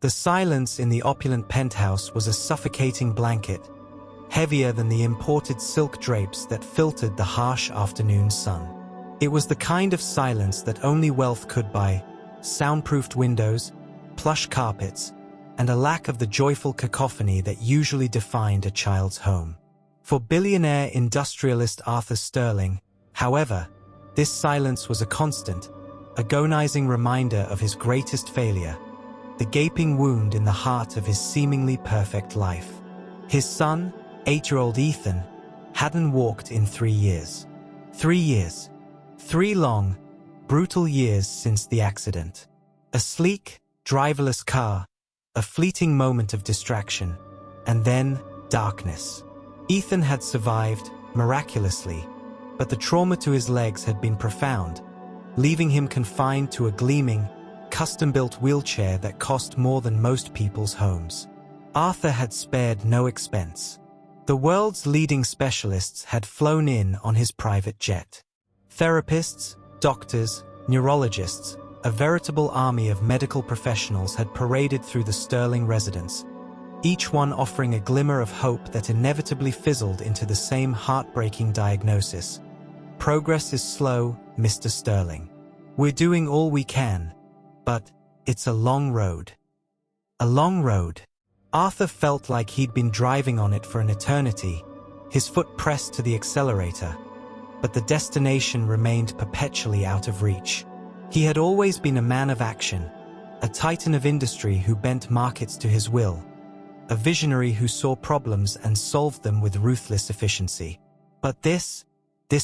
The silence in the opulent penthouse was a suffocating blanket, heavier than the imported silk drapes that filtered the harsh afternoon sun. It was the kind of silence that only wealth could buy: soundproofed windows, plush carpets, and a lack of the joyful cacophony that usually defined a child's home. For billionaire industrialist Arthur Sterling, however, this silence was a constant, agonizing reminder of his greatest failure, the gaping wound in the heart of his seemingly perfect life. His son, 8-year-old Ethan, hadn't walked in 3 years. 3 years. 3 long, brutal years since the accident. A sleek, driverless car, a fleeting moment of distraction, and then darkness. Ethan had survived, miraculously, but the trauma to his legs had been profound, leaving him confined to a gleaming, custom-built wheelchair that cost more than most people's homes. Arthur had spared no expense. The world's leading specialists had flown in on his private jet. Therapists, doctors, neurologists, a veritable army of medical professionals had paraded through the Sterling residence, each one offering a glimmer of hope that inevitably fizzled into the same heartbreaking diagnosis. Progress is slow, Mr. Sterling. We're doing all we can, but it's a long road. A long road. Arthur felt like he'd been driving on it for an eternity, his foot pressed to the accelerator, but the destination remained perpetually out of reach. He had always been a man of action, a titan of industry who bent markets to his will, a visionary who saw problems and solved them with ruthless efficiency. But this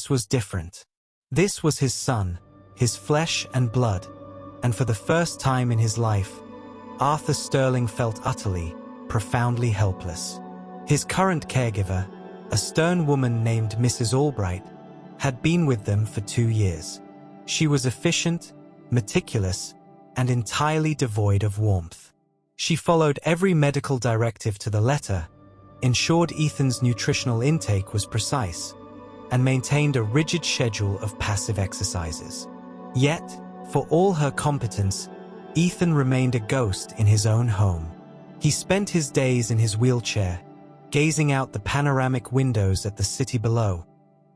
was different. This was his son, his flesh and blood, and for the first time in his life, Arthur Sterling felt utterly, profoundly helpless. His current caregiver, a stern woman named Mrs. Albright, had been with them for 2 years. She was efficient, meticulous, and entirely devoid of warmth. She followed every medical directive to the letter, ensured Ethan's nutritional intake was precise, and maintained a rigid schedule of passive exercises. Yet, for all her competence, Ethan remained a ghost in his own home. He spent his days in his wheelchair, gazing out the panoramic windows at the city below,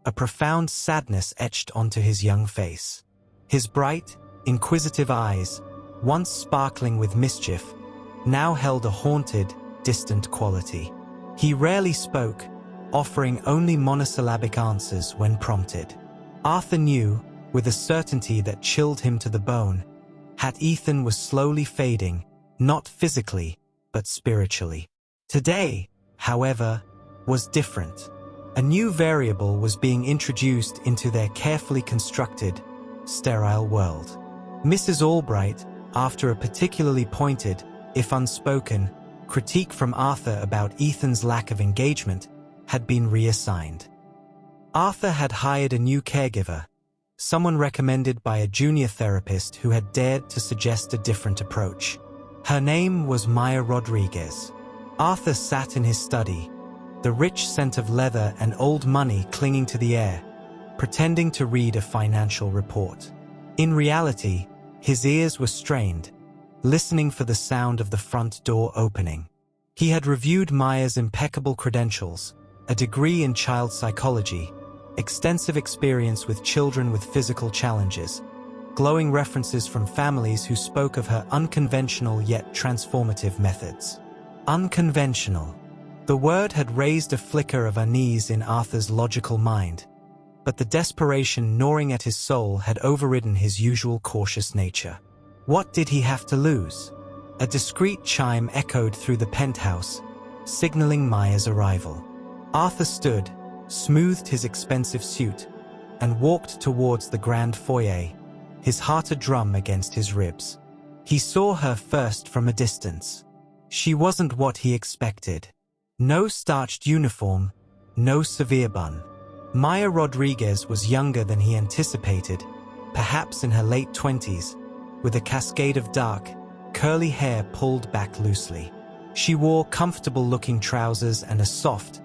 a profound sadness etched onto his young face. His bright, inquisitive eyes, once sparkling with mischief, now held a haunted, distant quality. He rarely spoke, offering only monosyllabic answers when prompted. Arthur knew, with a certainty that chilled him to the bone, that Ethan was slowly fading, not physically, but spiritually. Today, however, was different. A new variable was being introduced into their carefully constructed, sterile world. Mrs. Albright, after a particularly pointed, if unspoken, critique from Arthur about Ethan's lack of engagement, had been reassigned. Arthur had hired a new caregiver, someone recommended by a junior therapist who had dared to suggest a different approach. Her name was Maya Rodriguez. Arthur sat in his study, the rich scent of leather and old money clinging to the air, pretending to read a financial report. In reality, his ears were strained, listening for the sound of the front door opening. He had reviewed Maya's impeccable credentials, a degree in child psychology, extensive experience with children with physical challenges, glowing references from families who spoke of her unconventional yet transformative methods. Unconventional. The word had raised a flicker of unease in Arthur's logical mind, but the desperation gnawing at his soul had overridden his usual cautious nature. What did he have to lose? A discreet chime echoed through the penthouse, signaling Maya's arrival. Arthur stood, smoothed his expensive suit, and walked towards the grand foyer, his heart a drum against his ribs. He saw her first from a distance. She wasn't what he expected. No starched uniform, no severe bun. Maya Rodriguez was younger than he anticipated, perhaps in her late 20s, with a cascade of dark, curly hair pulled back loosely. She wore comfortable-looking trousers and a soft,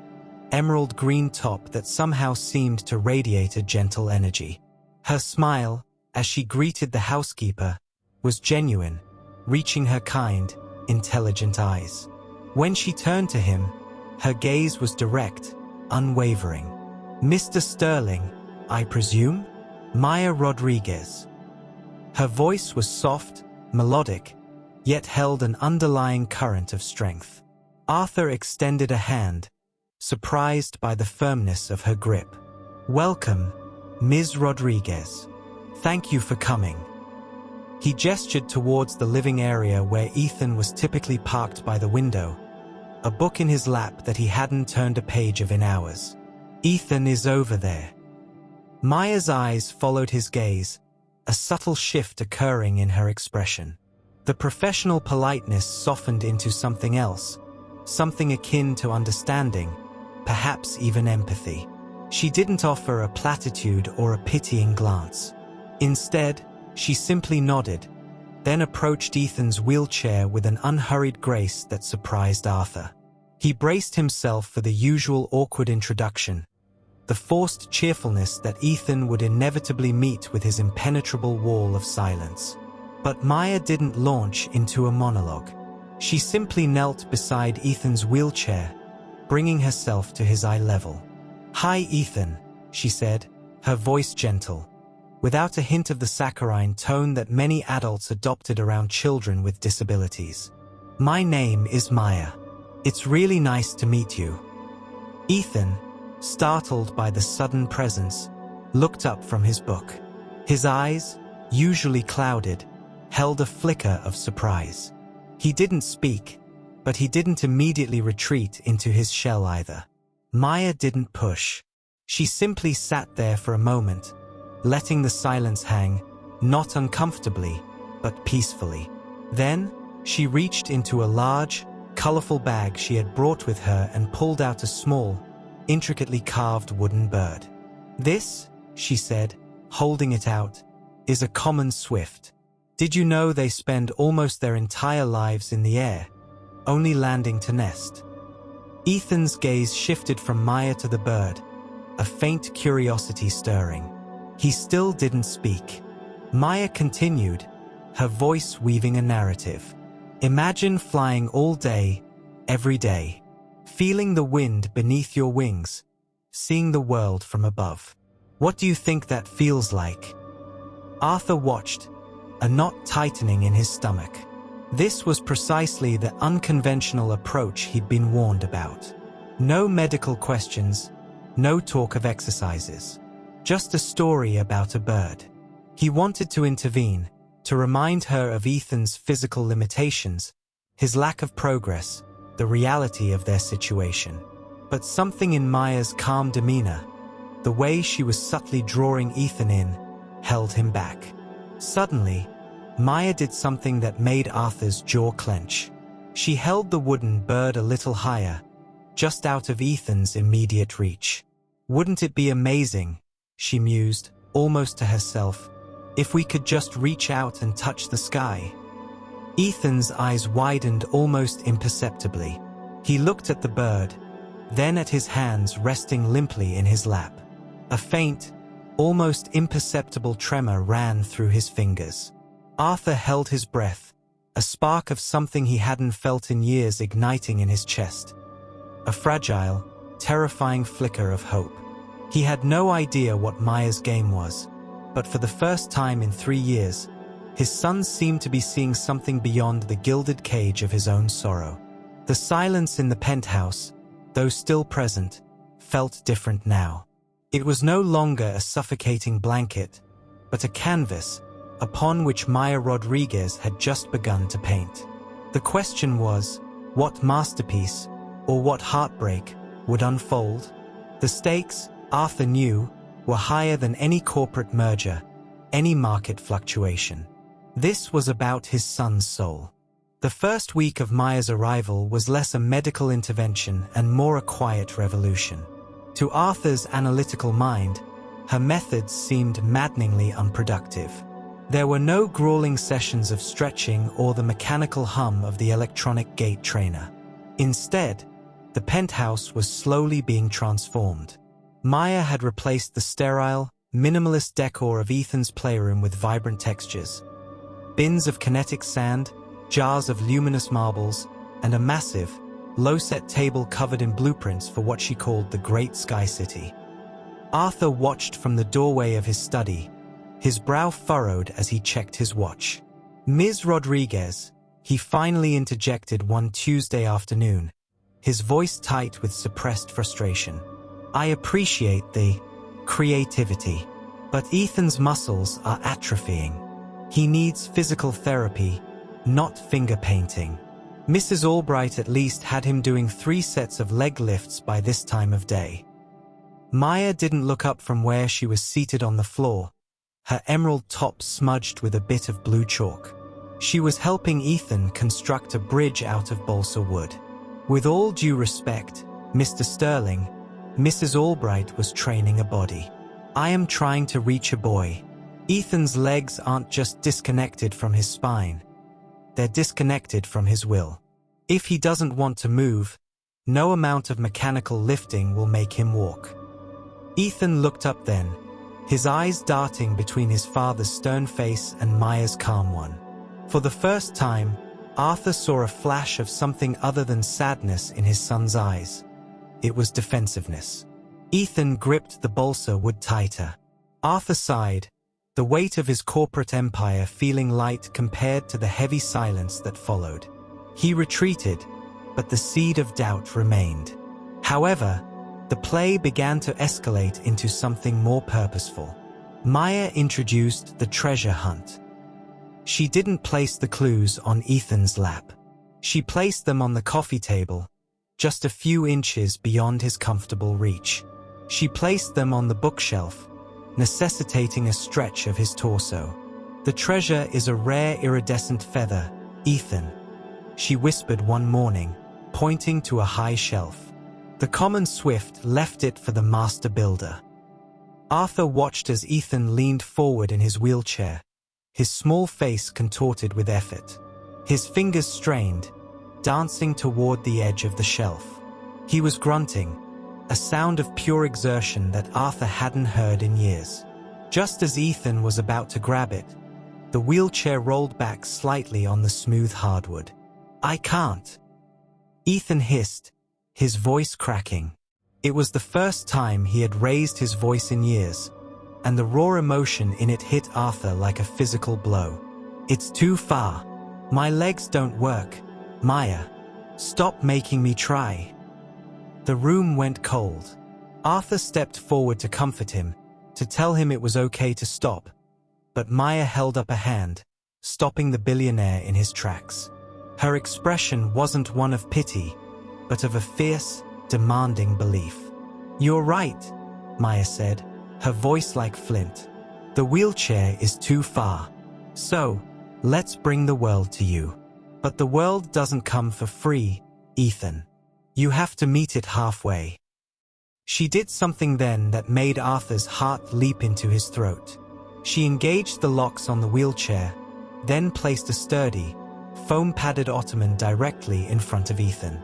emerald green top that somehow seemed to radiate a gentle energy. Her smile, as she greeted the housekeeper, was genuine, reaching her kind, intelligent eyes. When she turned to him, her gaze was direct, unwavering. "Mr. Sterling, I presume?" "Maya Rodriguez." Her voice was soft, melodic, yet held an underlying current of strength. Arthur extended a hand, surprised by the firmness of her grip. "Welcome, Ms. Rodriguez. Thank you for coming." He gestured towards the living area where Ethan was typically parked by the window, a book in his lap that he hadn't turned a page of in hours. "Ethan is over there." Maya's eyes followed his gaze, a subtle shift occurring in her expression. The professional politeness softened into something else, something akin to understanding, perhaps even empathy. She didn't offer a platitude or a pitying glance. Instead, she simply nodded, then approached Ethan's wheelchair with an unhurried grace that surprised Arthur. He braced himself for the usual awkward introduction, the forced cheerfulness that Ethan would inevitably meet with his impenetrable wall of silence. But Maya didn't launch into a monologue. She simply knelt beside Ethan's wheelchair, bringing herself to his eye level. "Hi, Ethan," she said, her voice gentle, without a hint of the saccharine tone that many adults adopted around children with disabilities. "My name is Maya. It's really nice to meet you." Ethan, startled by the sudden presence, looked up from his book. His eyes, usually clouded, held a flicker of surprise. He didn't speak, but he didn't immediately retreat into his shell either. Maya didn't push. She simply sat there for a moment, letting the silence hang, not uncomfortably, but peacefully. Then, she reached into a large, colorful bag she had brought with her and pulled out a small, intricately carved wooden bird. "This," she said, holding it out, "is a common swift. Did you know they spend almost their entire lives in the air, only landing to nest?" Ethan's gaze shifted from Maya to the bird, a faint curiosity stirring. He still didn't speak. Maya continued, her voice weaving a narrative. "Imagine flying all day, every day, feeling the wind beneath your wings, seeing the world from above. What do you think that feels like?" Arthur watched, a knot tightening in his stomach. This was precisely the unconventional approach he'd been warned about. No medical questions, no talk of exercises. Just a story about a bird. He wanted to intervene, to remind her of Ethan's physical limitations, his lack of progress, the reality of their situation. But something in Maya's calm demeanor, the way she was subtly drawing Ethan in, held him back. Suddenly, Maya did something that made Arthur's jaw clench. She held the wooden bird a little higher, just out of Ethan's immediate reach. "Wouldn't it be amazing," she mused, almost to herself, "if we could just reach out and touch the sky?" Ethan's eyes widened almost imperceptibly. He looked at the bird, then at his hands resting limply in his lap. A faint, almost imperceptible tremor ran through his fingers. Arthur held his breath, a spark of something he hadn't felt in years igniting in his chest. A fragile, terrifying flicker of hope. He had no idea what Maya's game was, but for the first time in 3 years, his son seemed to be seeing something beyond the gilded cage of his own sorrow. The silence in the penthouse, though still present, felt different now. It was no longer a suffocating blanket, but a canvas upon which Maya Rodriguez had just begun to paint. The question was, what masterpiece, or what heartbreak, would unfold? The stakes, Arthur knew, were higher than any corporate merger, any market fluctuation. This was about his son's soul. The first week of Maya's arrival was less a medical intervention and more a quiet revolution. To Arthur's analytical mind, her methods seemed maddeningly unproductive. There were no grueling sessions of stretching or the mechanical hum of the electronic gait trainer. Instead, the penthouse was slowly being transformed. Maya had replaced the sterile, minimalist decor of Ethan's playroom with vibrant textures. Bins of kinetic sand, jars of luminous marbles, and a massive, low-set table covered in blueprints for what she called the Great Sky City. Arthur watched from the doorway of his study, his brow furrowed as he checked his watch. "Ms. Rodriguez," he finally interjected one Tuesday afternoon, his voice tight with suppressed frustration. "I appreciate the creativity, but Ethan's muscles are atrophying. He needs physical therapy, not finger painting." Mrs. Albright at least had him doing 3 sets of leg lifts by this time of day. Maya didn't look up from where she was seated on the floor, her emerald top smudged with a bit of blue chalk. She was helping Ethan construct a bridge out of balsa wood. "With all due respect, Mr. Sterling, Mrs. Albright was training a body. I am trying to reach a boy. Ethan's legs aren't just disconnected from his spine. They're disconnected from his will. If he doesn't want to move, no amount of mechanical lifting will make him walk." Ethan looked up then, his eyes darting between his father's stern face and Maya's calm one. For the first time, Arthur saw a flash of something other than sadness in his son's eyes. It was defensiveness. Ethan gripped the balsa wood tighter. Arthur sighed, the weight of his corporate empire feeling light compared to the heavy silence that followed. He retreated, but the seed of doubt remained. However, the play began to escalate into something more purposeful. Maya introduced the treasure hunt. She didn't place the clues on Ethan's lap. She placed them on the coffee table, just a few inches beyond his comfortable reach. She placed them on the bookshelf, necessitating a stretch of his torso. "The treasure is a rare iridescent feather, Ethan," she whispered one morning, pointing to a high shelf. "The common swift left it for the master builder." Arthur watched as Ethan leaned forward in his wheelchair, his small face contorted with effort. His fingers strained, dancing toward the edge of the shelf. He was grunting, a sound of pure exertion that Arthur hadn't heard in years. Just as Ethan was about to grab it, the wheelchair rolled back slightly on the smooth hardwood. "I can't," Ethan hissed, his voice cracking. It was the first time he had raised his voice in years, and the raw emotion in it hit Arthur like a physical blow. "It's too far. My legs don't work. Maya, stop making me try." The room went cold. Arthur stepped forward to comfort him, to tell him it was okay to stop, but Maya held up a hand, stopping the billionaire in his tracks. Her expression wasn't one of pity, but of a fierce, demanding belief. "You're right," Maya said, her voice like flint. "The wheelchair is too far. So, let's bring the world to you. But the world doesn't come for free, Ethan. You have to meet it halfway." She did something then that made Arthur's heart leap into his throat. She engaged the locks on the wheelchair, then placed a sturdy, foam-padded ottoman directly in front of Ethan.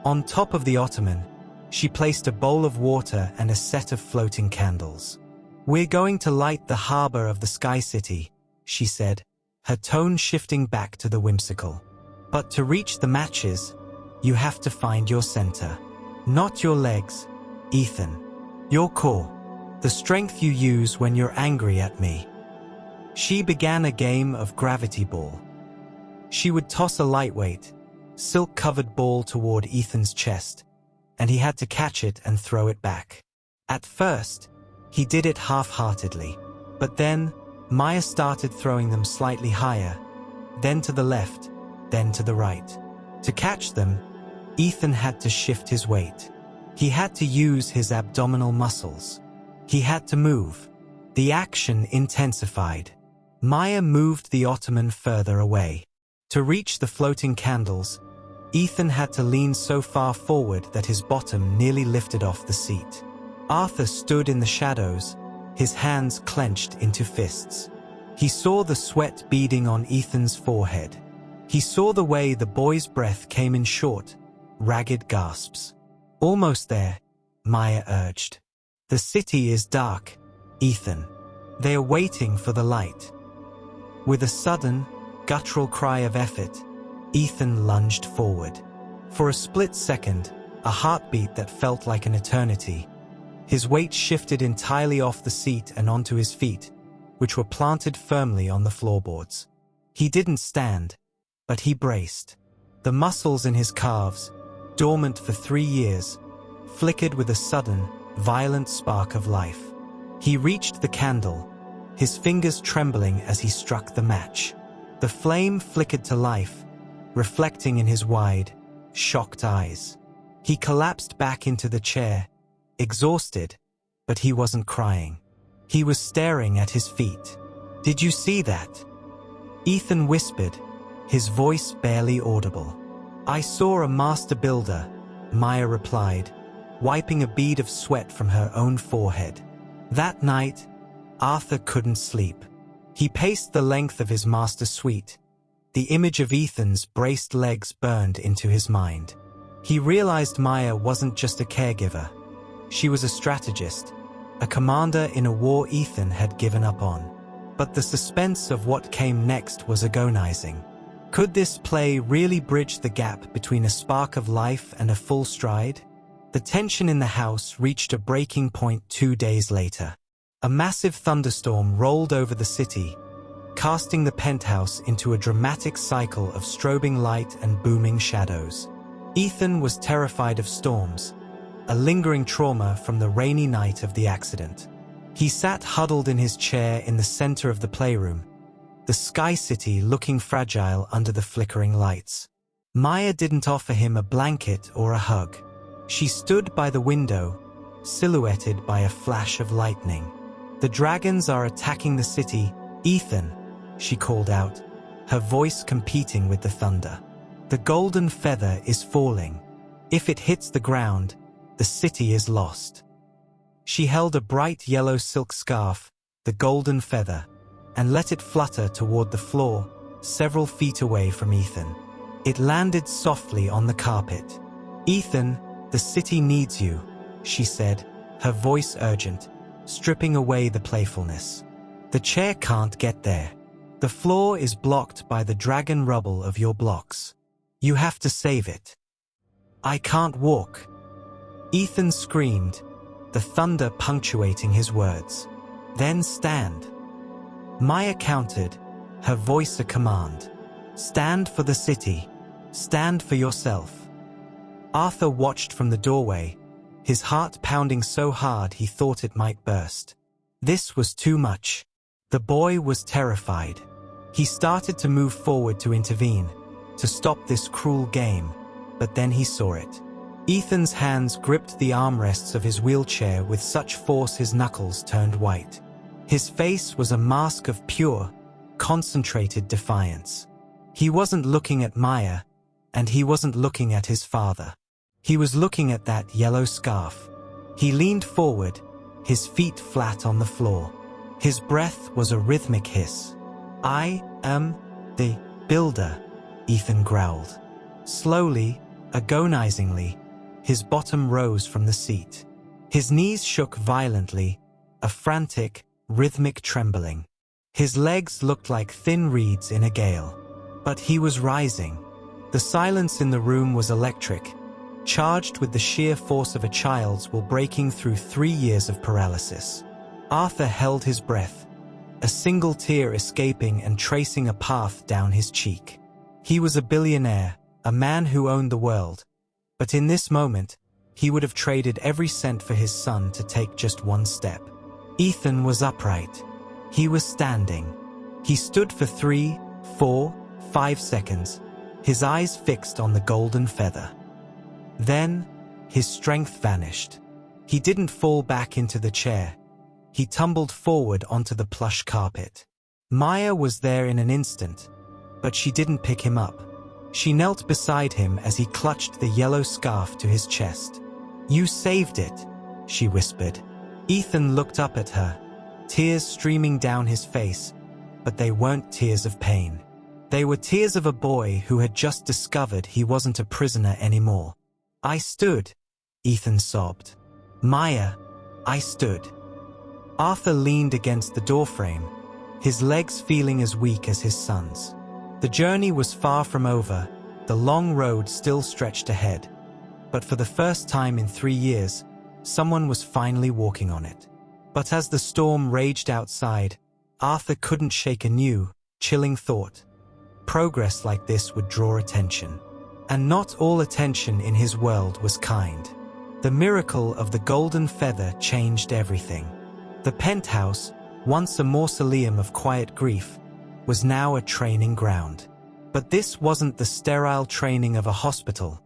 On top of the ottoman, she placed a bowl of water and a set of floating candles. "We're going to light the harbor of the Sky City," she said, her tone shifting back to the whimsical. "But to reach the matches, you have to find your center. Not your legs, Ethan. Your core. The strength you use when you're angry at me." She began a game of gravity ball. She would toss a lightweight, silk-covered ball toward Ethan's chest, and he had to catch it and throw it back. At first, he did it half-heartedly, but then Maya started throwing them slightly higher, then to the left, then to the right. To catch them, Ethan had to shift his weight. He had to use his abdominal muscles. He had to move. The action intensified. Maya moved the ottoman further away. To reach the floating candles, Ethan had to lean so far forward that his bottom nearly lifted off the seat. Arthur stood in the shadows, his hands clenched into fists. He saw the sweat beading on Ethan's forehead. He saw the way the boy's breath came in short, ragged gasps. "Almost there," Maya urged. "The city is dark, Ethan. They are waiting for the light." With a sudden, guttural cry of effort, Ethan lunged forward. For a split second, a heartbeat that felt like an eternity. His weight shifted entirely off the seat and onto his feet, which were planted firmly on the floorboards. He didn't stand, but he braced. The muscles in his calves, dormant for 3 years, flickered with a sudden, violent spark of life. He reached the candle, his fingers trembling as he struck the match. The flame flickered to life, reflecting in his wide, shocked eyes. He collapsed back into the chair, exhausted, but he wasn't crying. He was staring at his feet. "Did you see that?" Ethan whispered, his voice barely audible. "I saw a master builder," Maya replied, wiping a bead of sweat from her own forehead. That night, Arthur couldn't sleep. He paced the length of his master suite. The image of Ethan's braced legs burned into his mind. He realized Maya wasn't just a caregiver. She was a strategist, a commander in a war Ethan had given up on. But the suspense of what came next was agonizing. Could this play really bridge the gap between a spark of life and a full stride? The tension in the house reached a breaking point 2 days later. A massive thunderstorm rolled over the city, casting the penthouse into a dramatic cycle of strobing light and booming shadows. Ethan was terrified of storms, a lingering trauma from the rainy night of the accident. He sat huddled in his chair in the center of the playroom, the sky city looking fragile under the flickering lights. Maya didn't offer him a blanket or a hug. She stood by the window, silhouetted by a flash of lightning. "The dragons are attacking the city, Ethan," she called out, her voice competing with the thunder. "The golden feather is falling. If it hits the ground, the city is lost." She held a bright yellow silk scarf, the golden feather, and let it flutter toward the floor, several feet away from Ethan. It landed softly on the carpet. "Ethan, the city needs you," she said, her voice urgent, stripping away the playfulness. "The chair can't get there. The floor is blocked by the dragon rubble of your blocks. You have to save it." "I can't walk," Ethan screamed, the thunder punctuating his words. "Then stand." Maya countered, her voice a command. "Stand for the city. Stand for yourself." Arthur watched from the doorway, his heart pounding so hard he thought it might burst. This was too much. The boy was terrified. He started to move forward to intervene, to stop this cruel game, but then he saw it. Ethan's hands gripped the armrests of his wheelchair with such force his knuckles turned white. His face was a mask of pure, concentrated defiance. He wasn't looking at Maya, and he wasn't looking at his father. He was looking at that yellow scarf. He leaned forward, his feet flat on the floor. His breath was a rhythmic hiss. "I am the builder," Ethan growled. Slowly, agonizingly, his bottom rose from the seat. His knees shook violently, a frantic, rhythmic trembling. His legs looked like thin reeds in a gale. But he was rising. The silence in the room was electric, charged with the sheer force of a child's while breaking through 3 years of paralysis. Arthur held his breath, a single tear escaping and tracing a path down his cheek. He was a billionaire, a man who owned the world. But in this moment, he would have traded every cent for his son to take just one step. Ethan was upright. He was standing. He stood for 3, 4, 5 seconds, his eyes fixed on the golden feather. Then, his strength vanished. He didn't fall back into the chair. He tumbled forward onto the plush carpet. Maya was there in an instant, but she didn't pick him up. She knelt beside him as he clutched the yellow scarf to his chest. "You saved it," she whispered. Ethan looked up at her, tears streaming down his face, but they weren't tears of pain. They were tears of a boy who had just discovered he wasn't a prisoner anymore. "I stood," Ethan sobbed. "Maya, I stood." Arthur leaned against the doorframe, his legs feeling as weak as his son's. The journey was far from over, The long road still stretched ahead, but for the first time in 3 years, someone was finally walking on it. But as the storm raged outside, Arthur couldn't shake a new, chilling thought. Progress like this would draw attention. And not all attention in his world was kind. The miracle of the golden feather changed everything. The penthouse, once a mausoleum of quiet grief, was now a training ground. But this wasn't the sterile training of a hospital.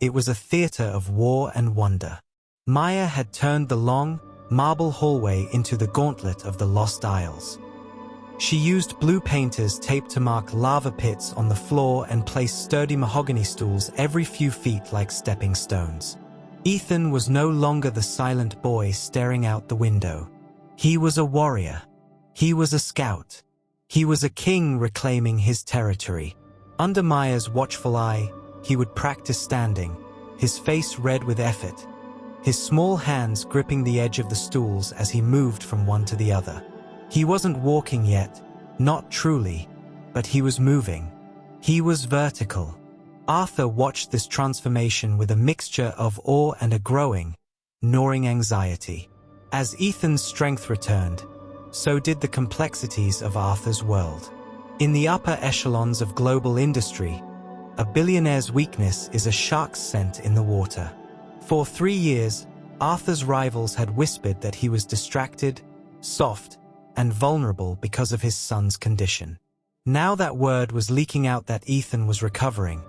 It was a theater of war and wonder. Maya had turned the long, marble hallway into the gauntlet of the Lost Isles. She used blue painters taped to mark lava pits on the floor and placed sturdy mahogany stools every few feet like stepping stones. Ethan was no longer the silent boy staring out the window. He was a warrior. He was a scout. He was a king reclaiming his territory. Under Maya's watchful eye, he would practice standing, his face red with effort, his small hands gripping the edge of the stools as he moved from one to the other. He wasn't walking yet, not truly, but he was moving. He was vertical. Arthur watched this transformation with a mixture of awe and a growing, gnawing anxiety. As Ethan's strength returned, so did the complexities of Arthur's world. In the upper echelons of global industry, a billionaire's weakness is a shark's scent in the water. For 3 years, Arthur's rivals had whispered that he was distracted, soft, and vulnerable because of his son's condition. Now that word was leaking out that Ethan was recovering.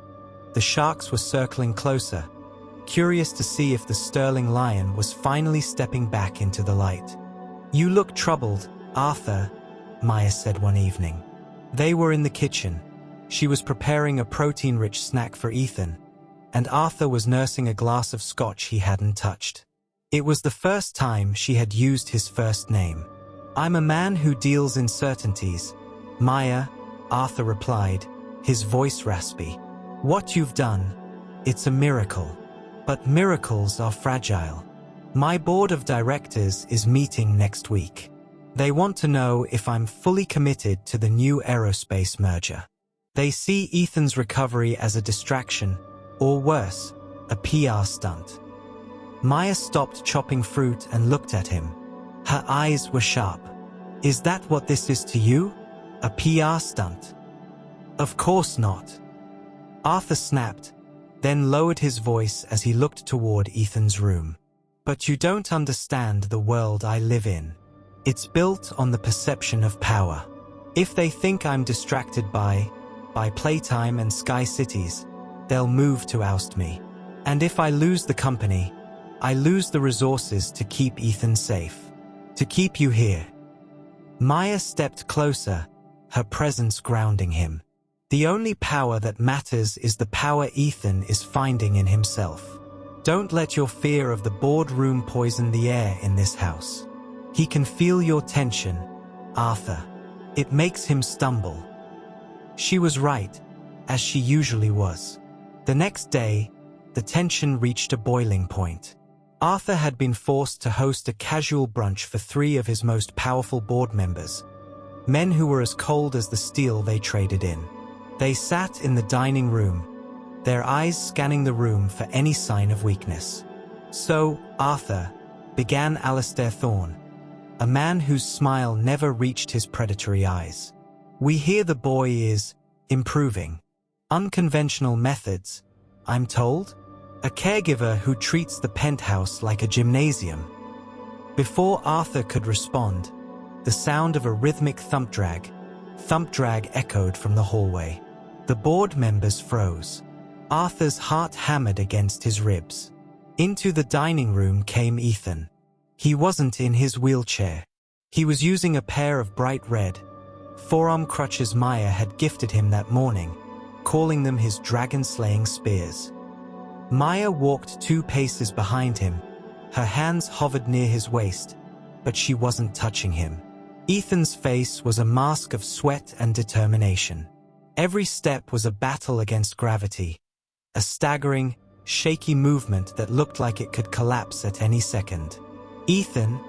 The sharks were circling closer, curious to see if the sterling lion was finally stepping back into the light. "You look troubled, Arthur," Maya said one evening. They were in the kitchen. She was preparing a protein-rich snack for Ethan, and Arthur was nursing a glass of scotch he hadn't touched. It was the first time she had used his first name. "I'm a man who deals in certainties, Maya," Arthur replied, his voice raspy. "What you've done, it's a miracle. But miracles are fragile. My board of directors is meeting next week. They want to know if I'm fully committed to the new aerospace merger. They see Ethan's recovery as a distraction, or worse, a PR stunt." Maya stopped chopping fruit and looked at him. Her eyes were sharp. "Is that what this is to you? A PR stunt?" "Of course not," Arthur snapped, then lowered his voice as he looked toward Ethan's room. "But you don't understand the world I live in. It's built on the perception of power. If they think I'm distracted by playtime and sky cities, they'll move to oust me. And if I lose the company, I lose the resources to keep Ethan safe. To keep you here." Maya stepped closer, her presence grounding him. "The only power that matters is the power Ethan is finding in himself. Don't let your fear of the boardroom poison the air in this house. He can feel your tension, Arthur. It makes him stumble." She was right, as she usually was. The next day, the tension reached a boiling point. Arthur had been forced to host a casual brunch for 3 of his most powerful board members, men who were as cold as the steel they traded in. They sat in the dining room, their eyes scanning the room for any sign of weakness. "So, Arthur," began Alistair Thorne, a man whose smile never reached his predatory eyes. "We hear the boy is improving. Unconventional methods, I'm told? A caregiver who treats the penthouse like a gymnasium." Before Arthur could respond, the sound of a rhythmic thump drag echoed from the hallway. The board members froze. Arthur's heart hammered against his ribs. Into the dining room came Ethan. He wasn't in his wheelchair. He was using a pair of bright red, forearm crutches Maya had gifted him that morning, calling them his dragon-slaying spears. Maya walked 2 paces behind him. Her hands hovered near his waist, but she wasn't touching him. Ethan's face was a mask of sweat and determination. Every step was a battle against gravity, a staggering, shaky movement that looked like it could collapse at any second. "Ethan,"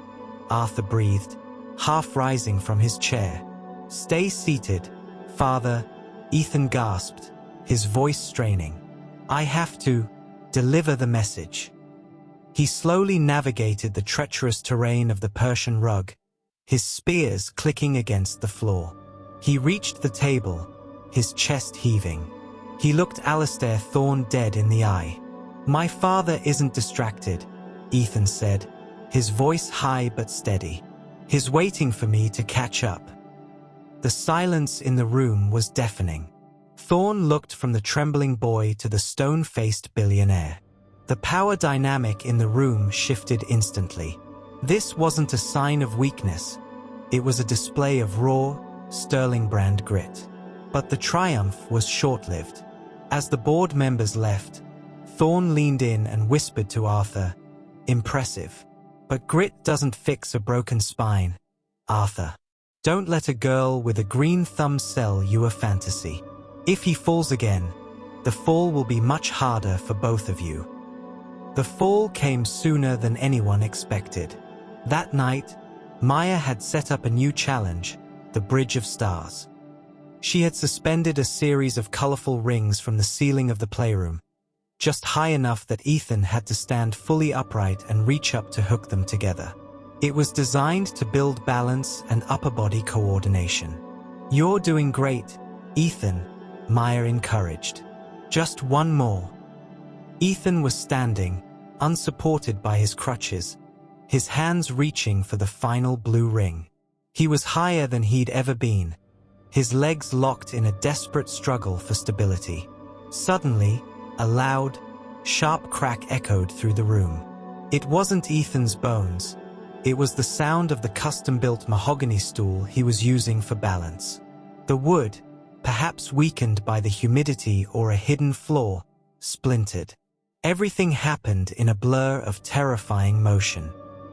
Arthur breathed, half rising from his chair. "Stay seated, Father," Ethan gasped, his voice straining. "I have to deliver the message." He slowly navigated the treacherous terrain of the Persian rug, his spears clicking against the floor. He reached the table, his chest heaving. He looked Alistair Thorne dead in the eye. "My father isn't distracted," Ethan said, his voice high but steady. "He's waiting for me to catch up." The silence in the room was deafening. Thorne looked from the trembling boy to the stone-faced billionaire. The power dynamic in the room shifted instantly. This wasn't a sign of weakness. It was a display of raw, Sterling-brand grit. But the triumph was short-lived. As the board members left, Thorne leaned in and whispered to Arthur, "Impressive. But grit doesn't fix a broken spine, Arthur. Don't let a girl with a green thumb sell you a fantasy. If he falls again, the fall will be much harder for both of you." The fall came sooner than anyone expected. That night, Maya had set up a new challenge, the Bridge of Stars. She had suspended a series of colorful rings from the ceiling of the playroom, just high enough that Ethan had to stand fully upright and reach up to hook them together. It was designed to build balance and upper body coordination. "You're doing great, Ethan," Maya encouraged. "Just one more." Ethan was standing, unsupported by his crutches, his hands reaching for the final blue ring. He was higher than he'd ever been, his legs locked in a desperate struggle for stability. Suddenly, a loud, sharp crack echoed through the room. It wasn't Ethan's bones. It was the sound of the custom-built mahogany stool he was using for balance. The wood, perhaps weakened by the humidity or a hidden flaw, splintered. Everything happened in a blur of terrifying motion.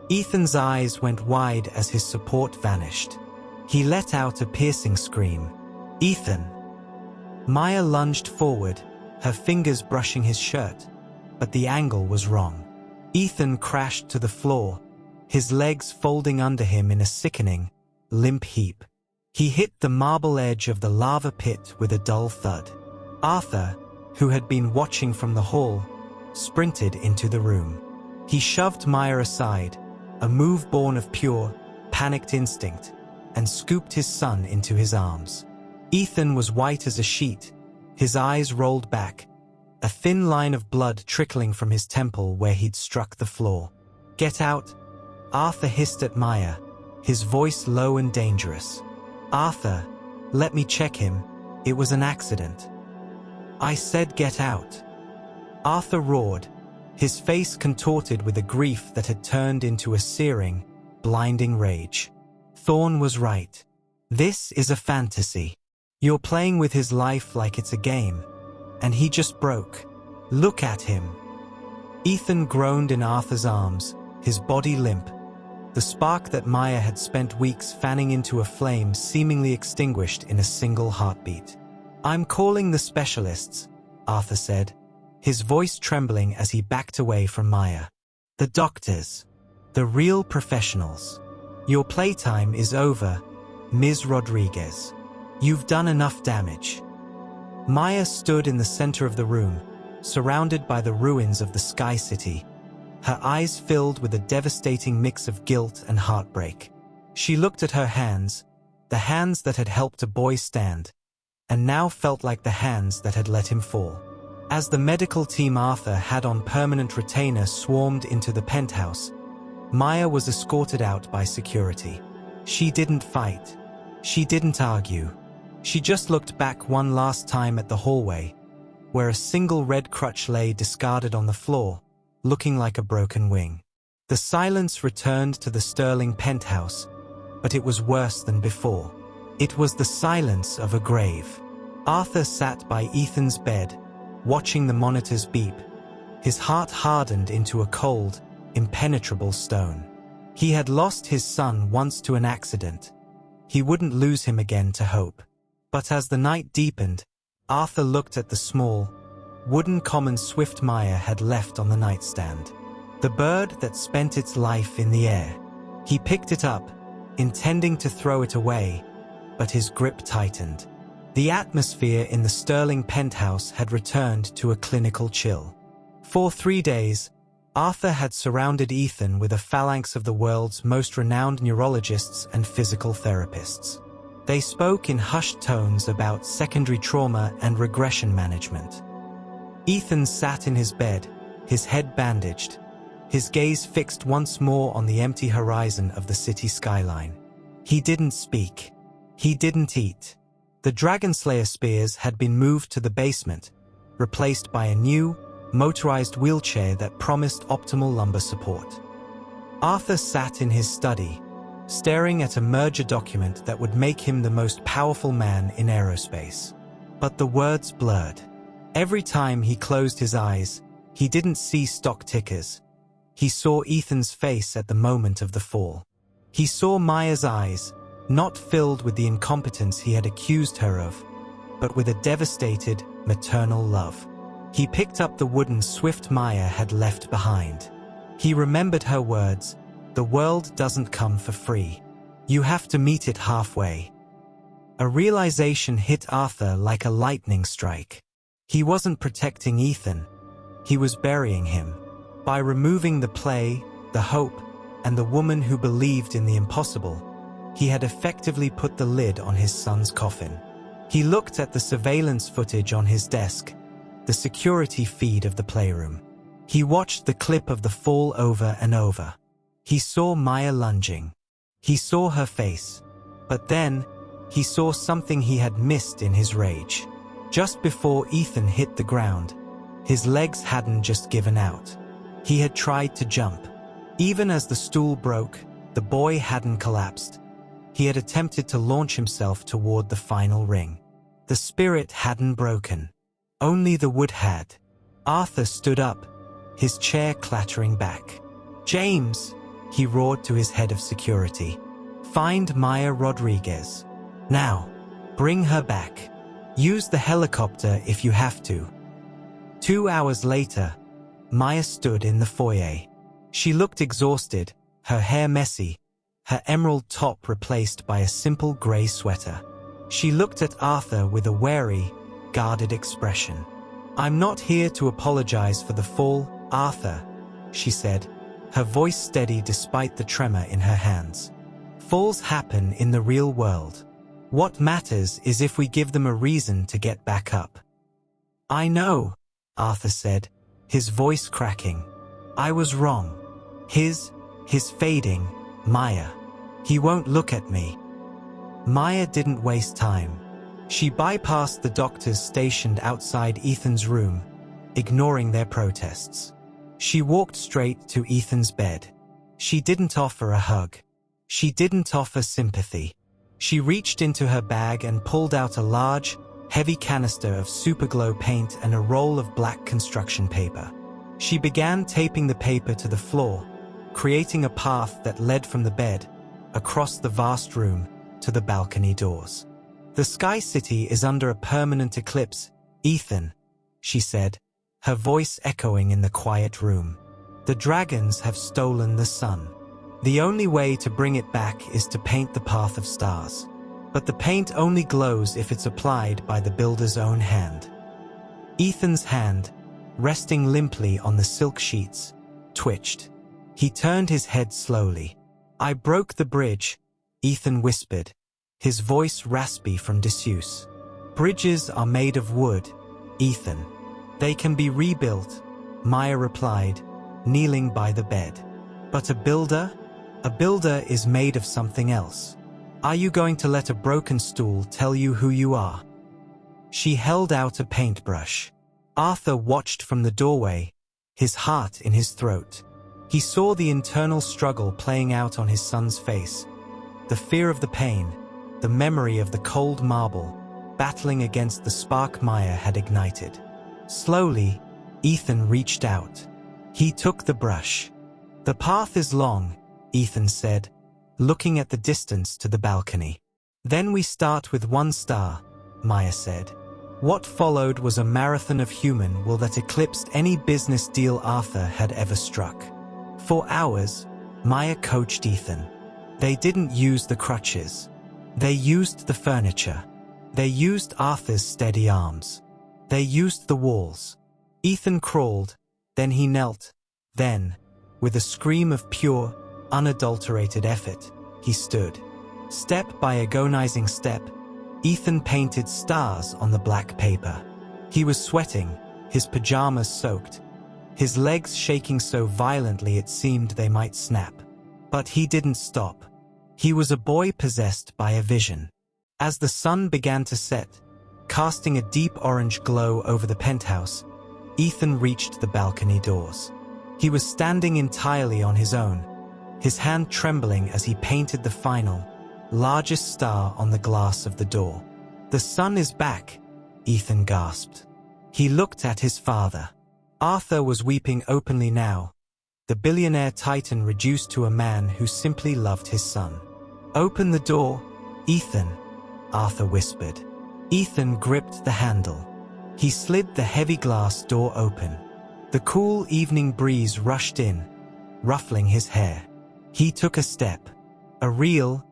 Ethan's eyes went wide as his support vanished. He let out a piercing scream. "Ethan!" Maya lunged forward, her fingers brushing his shirt, but the angle was wrong. Ethan crashed to the floor, his legs folding under him in a sickening, limp heap. He hit the marble edge of the lava pit with a dull thud. Arthur, who had been watching from the hall, sprinted into the room. He shoved Maya aside, a move born of pure, panicked instinct, and scooped his son into his arms. Ethan was white as a sheet, his eyes rolled back, a thin line of blood trickling from his temple where he'd struck the floor. "Get out," Arthur hissed at Maya, his voice low and dangerous. "Arthur, let me check him. It was an accident." "I said get out." Arthur roared, his face contorted with a grief that had turned into a searing, blinding rage. Thorne was right. This is a fantasy. You're playing with his life like it's a game, and he just broke. Look at him. Ethan groaned in Arthur's arms, his body limp, the spark that Maya had spent weeks fanning into a flame seemingly extinguished in a single heartbeat. "I'm calling the specialists," Arthur said, his voice trembling as he backed away from Maya. "The doctors. The real professionals. Your playtime is over, Ms. Rodriguez. You've done enough damage." Maya stood in the center of the room, surrounded by the ruins of the Sky City, her eyes filled with a devastating mix of guilt and heartbreak. She looked at her hands, the hands that had helped a boy stand, and now felt like the hands that had let him fall. As the medical team Arthur had on permanent retainer swarmed into the penthouse, Maya was escorted out by security. She didn't fight. She didn't argue. She just looked back one last time at the hallway, where a single red crutch lay discarded on the floor, looking like a broken wing. The silence returned to the Sterling penthouse, but it was worse than before. It was the silence of a grave. Arthur sat by Ethan's bed, watching the monitors beep, his heart hardened into a cold, impenetrable stone. He had lost his son once to an accident. He wouldn't lose him again to hope. But as the night deepened, Arthur looked at the small, wooden common Swift Maya had left on the nightstand. The bird that spent its life in the air. He picked it up, intending to throw it away, but his grip tightened. The atmosphere in the sterling penthouse had returned to a clinical chill. For 3 days, Arthur had surrounded Ethan with a phalanx of the world's most renowned neurologists and physical therapists. They spoke in hushed tones about secondary trauma and regression management. Ethan sat in his bed, his head bandaged, his gaze fixed once more on the empty horizon of the city skyline. He didn't speak. He didn't eat. The Dragonslayer spears had been moved to the basement, replaced by a new, motorized wheelchair that promised optimal lumbar support. Arthur sat in his study, staring at a merger document that would make him the most powerful man in aerospace. But the words blurred. Every time he closed his eyes, he didn't see stock tickers. He saw Ethan's face at the moment of the fall. He saw Maya's eyes, not filled with the incompetence he had accused her of, but with a devastated, maternal love. He picked up the wooden Swift Maya had left behind. He remembered her words, "The world doesn't come for free. You have to meet it halfway." A realization hit Arthur like a lightning strike. He wasn't protecting Ethan. He was burying him. By removing the play, the hope, and the woman who believed in the impossible, he had effectively put the lid on his son's coffin. He looked at the surveillance footage on his desk, the security feed of the playroom. He watched the clip of the fall over and over. He saw Maya lunging. He saw her face. But then, he saw something he had missed in his rage. Just before Ethan hit the ground, his legs hadn't just given out. He had tried to jump. Even as the stool broke, the boy hadn't collapsed. He had attempted to launch himself toward the final ring. The spirit hadn't broken. Only the wood had. Arthur stood up, his chair clattering back. "James!" he roared to his head of security. "Find Maya Rodriguez. Now, bring her back. Use the helicopter if you have to." 2 hours later, Maya stood in the foyer. She looked exhausted, her hair messy, her emerald top replaced by a simple gray sweater. She looked at Arthur with a wary, guarded expression. "I'm not here to apologize for the fall, Arthur," she said, her voice steady despite the tremor in her hands. "Falls happen in the real world. What matters is if we give them a reason to get back up." "I know," Arthur said, his voice cracking. "I was wrong. His fading, Maya. He won't look at me." Maya didn't waste time. She bypassed the doctors stationed outside Ethan's room, ignoring their protests. She walked straight to Ethan's bed. She didn't offer a hug. She didn't offer sympathy. She reached into her bag and pulled out a large, heavy canister of superglow paint and a roll of black construction paper. She began taping the paper to the floor, creating a path that led from the bed, across the vast room, to the balcony doors. "The Sky City is under a permanent eclipse, Ethan," she said, her voice echoing in the quiet room. "The dragons have stolen the sun. The only way to bring it back is to paint the path of stars. But the paint only glows if it's applied by the builder's own hand." Ethan's hand, resting limply on the silk sheets, twitched. He turned his head slowly. "I broke the bridge," Ethan whispered, his voice raspy from disuse. "Bridges are made of wood, Ethan. They can be rebuilt," Maya replied, kneeling by the bed. "But a builder? A builder is made of something else. Are you going to let a broken stool tell you who you are?" She held out a paintbrush. Arthur watched from the doorway, his heart in his throat. He saw the internal struggle playing out on his son's face, the fear of the pain, the memory of the cold marble, battling against the spark Maya had ignited. Slowly, Ethan reached out. He took the brush. "The path is long," Ethan said, looking at the distance to the balcony. "Then we start with 1 star," Maya said. What followed was a marathon of human will that eclipsed any business deal Arthur had ever struck. For hours, Maya coached Ethan. They didn't use the crutches. They used the furniture. They used Arthur's steady arms. They used the walls. Ethan crawled, then he knelt. Then, with a scream of pure, unadulterated effort, he stood. Step by agonizing step, Ethan painted stars on the black paper. He was sweating, his pajamas soaked, his legs shaking so violently it seemed they might snap. But he didn't stop. He was a boy possessed by a vision. As the sun began to set, casting a deep orange glow over the penthouse, Ethan reached the balcony doors. He was standing entirely on his own, his hand trembling as he painted the final, largest star on the glass of the door. "The sun is back," Ethan gasped. He looked at his father. Arthur was weeping openly now, the billionaire titan reduced to a man who simply loved his son. "Open the door, Ethan," Arthur whispered. Ethan gripped the handle. He slid the heavy glass door open. The cool evening breeze rushed in, ruffling his hair. He took a step, a real,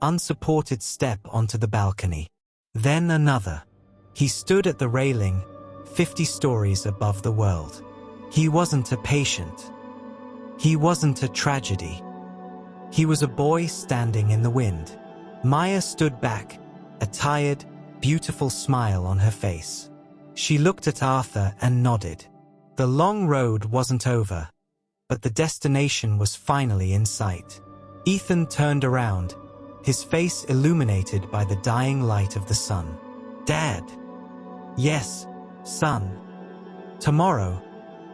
unsupported step onto the balcony. Then another. He stood at the railing, 50 stories above the world. He wasn't a patient. He wasn't a tragedy. He was a boy standing in the wind. Maya stood back, a tired, beautiful smile on her face. She looked at Arthur and nodded. The long road wasn't over, but the destination was finally in sight. Ethan turned around, his face illuminated by the dying light of the sun. "Dad." "Yes, son. Tomorrow,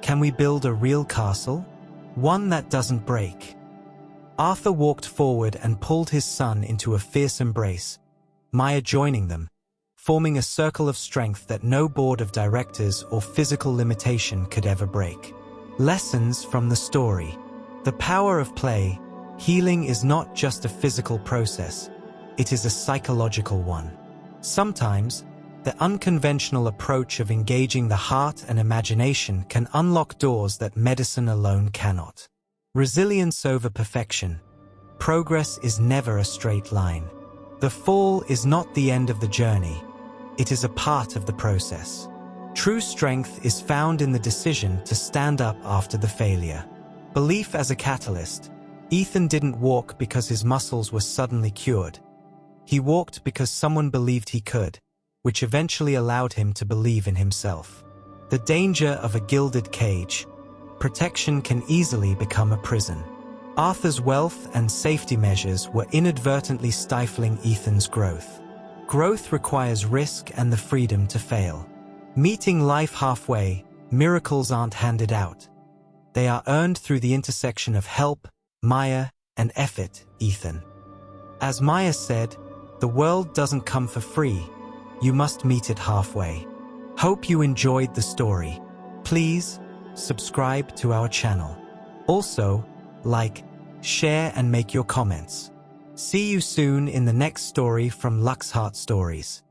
can we build a real castle? One that doesn't break?" Arthur walked forward and pulled his son into a fierce embrace, Maya joining them, forming a circle of strength that no board of directors or physical limitation could ever break. Lessons from the story. The power of play. Healing is not just a physical process, it is a psychological one. Sometimes, the unconventional approach of engaging the heart and imagination can unlock doors that medicine alone cannot. Resilience over perfection. Progress is never a straight line. The fall is not the end of the journey. It is a part of the process. True strength is found in the decision to stand up after the failure. Belief as a catalyst. Ethan didn't walk because his muscles were suddenly cured. He walked because someone believed he could, which eventually allowed him to believe in himself. The danger of a gilded cage. Protection can easily become a prison. Arthur's wealth and safety measures were inadvertently stifling Ethan's growth. Growth requires risk and the freedom to fail. Meeting life halfway, miracles aren't handed out. They are earned through the intersection of help, Maya, and effort, Ethan. As Maya said, the world doesn't come for free. You must meet it halfway. Hope you enjoyed the story. Please, subscribe to our channel. Also, like, share and make your comments. See you soon in the next story from LuxeHeart Stories.